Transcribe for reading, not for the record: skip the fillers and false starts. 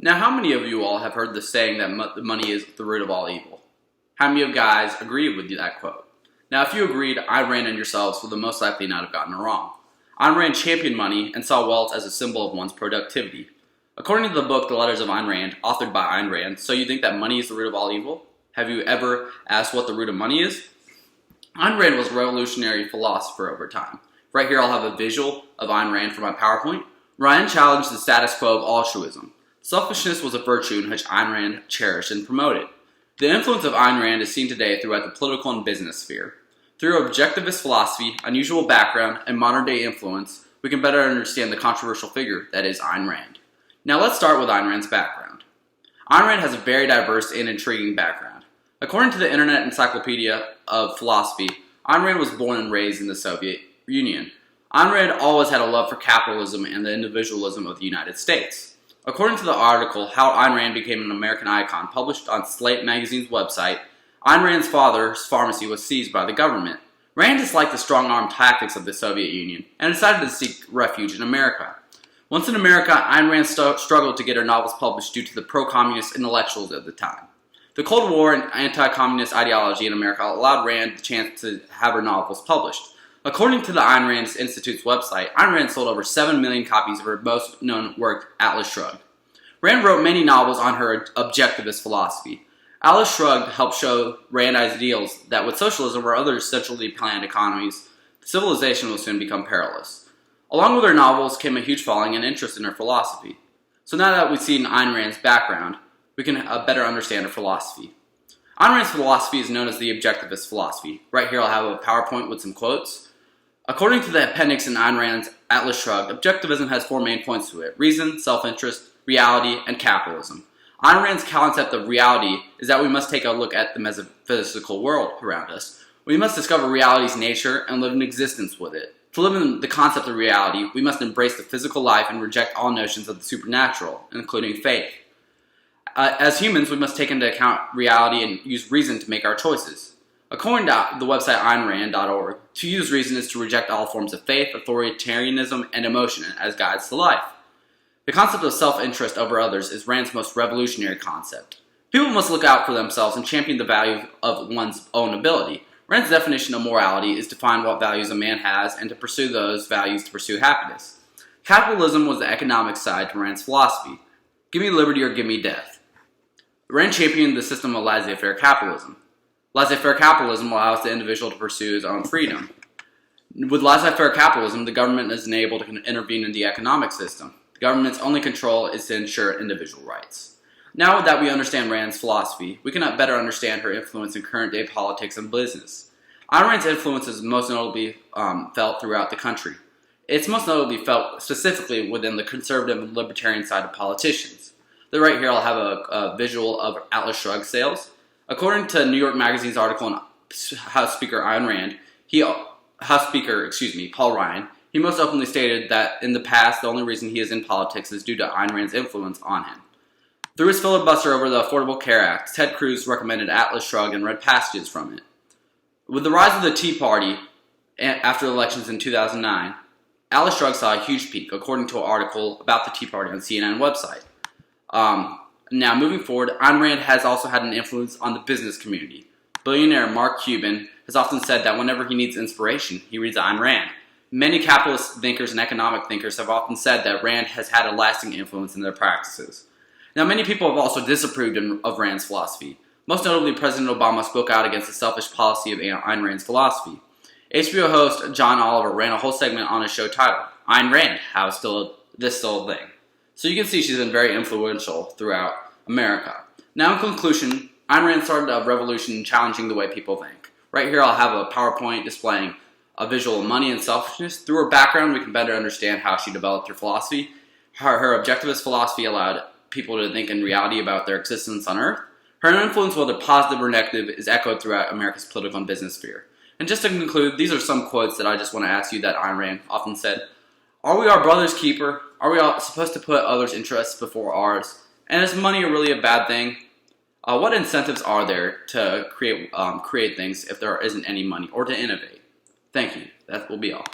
Now, how many of you all have heard the saying that money is the root of all evil? How many of you guys agreed with that quote? Now, if you agreed, Ayn Rand and yourselves will most likely not have gotten it wrong. Ayn Rand championed money and saw wealth as a symbol of one's productivity. According to the book The Letters of Ayn Rand, authored by Ayn Rand, so you think that money is the root of all evil? Have you ever asked what the root of money is? Ayn Rand was a revolutionary philosopher over time. Right here I'll have a visual of Ayn Rand for my PowerPoint. Rand challenged the status quo of altruism. Selfishness was a virtue in which Ayn Rand cherished and promoted. The influence of Ayn Rand is seen today throughout the political and business sphere. Through objectivist philosophy, unusual background, and modern-day influence, we can better understand the controversial figure that is Ayn Rand. Now let's start with Ayn Rand's background. Ayn Rand has a very diverse and intriguing background. According to the Internet Encyclopedia of Philosophy, Ayn Rand was born and raised in the Soviet Union. Ayn Rand always had a love for capitalism and the individualism of the United States. According to the article, How Ayn Rand Became an American Icon, published on Slate magazine's website, Ayn Rand's father's pharmacy was seized by the government. Rand disliked the strong-arm tactics of the Soviet Union and decided to seek refuge in America. Once in America, Ayn Rand struggled to get her novels published due to the pro-communist intellectuals at the time. The Cold War and anti-communist ideology in America allowed Rand the chance to have her novels published. According to the Ayn Rand Institute's website, Ayn Rand sold over 7 million copies of her most known work, Atlas Shrugged. Rand wrote many novels on her objectivist philosophy. Atlas Shrugged helped show Rand ideals that with socialism or other centrally planned economies, civilization will soon become perilous. Along with her novels came a huge following and interest in her philosophy. So now that we've seen Ayn Rand's background, we can better understand her philosophy. Ayn Rand's philosophy is known as the objectivist philosophy. Right here I'll have a PowerPoint with some quotes. According to the appendix in Ayn Rand's Atlas Shrugged, objectivism has 4 main points to it: reason, self-interest, reality, and capitalism. Ayn Rand's concept of reality is that we must take a look at the metaphysical world around us. We must discover reality's nature and live in existence with it. To live in the concept of reality, we must embrace the physical life and reject all notions of the supernatural, including faith. As humans, we must take into account reality and use reason to make our choices. According to the website AynRand.org, to use reason is to reject all forms of faith, authoritarianism, and emotion as guides to life. The concept of self-interest over others is Rand's most revolutionary concept. People must look out for themselves and champion the value of one's own ability. Rand's definition of morality is to find what values a man has and to pursue those values to pursue happiness. Capitalism was the economic side to Rand's philosophy. Give me liberty or give me death. Rand championed the system of laissez-faire capitalism. Laissez-faire capitalism allows the individual to pursue his own freedom. With laissez-faire capitalism, the government is unable to intervene in the economic system. The government's only control is to ensure individual rights. Now that we understand Rand's philosophy, we can better understand her influence in current-day politics and business. Ayn Rand's influence is most notably felt throughout the country. It's most notably felt specifically within the conservative and libertarian side of politicians. Right here I'll have a visual of Atlas Shrugged sales. According to New York Magazine's article on House Speaker Paul Ryan, he most openly stated that in the past the only reason he is in politics is due to Ayn Rand's influence on him. Through his filibuster over the Affordable Care Act, Ted Cruz recommended Atlas Shrugged and read passages from it. With the rise of the Tea Party after the elections in 2009, Atlas Shrugged saw a huge peak, according to an article about the Tea Party on the CNN website. Now, moving forward, Ayn Rand has also had an influence on the business community. Billionaire Mark Cuban has often said that whenever he needs inspiration, he reads Ayn Rand. Many capitalist thinkers and economic thinkers have often said that Rand has had a lasting influence in their practices. Now, many people have also disapproved of Rand's philosophy. Most notably, President Obama spoke out against the selfish policy of Ayn Rand's philosophy. HBO host John Oliver ran a whole segment on his show titled, Ayn Rand, How is this still a Thing? So you can see she's been very influential throughout America. Now in conclusion, Ayn Rand started a revolution challenging the way people think. Right here I'll have a PowerPoint displaying a visual of money and selfishness. Through her background, we can better understand how she developed her philosophy. Her objectivist philosophy allowed people to think in reality about their existence on Earth. Her influence, whether positive or negative, is echoed throughout America's political and business sphere. And just to conclude, these are some quotes that I just want to ask you that Ayn Rand often said. Are we our brother's keeper? Are we all supposed to put others' interests before ours? And is money really a bad thing? What incentives are there to create things if there isn't any money, or to innovate? Thank you. That will be all.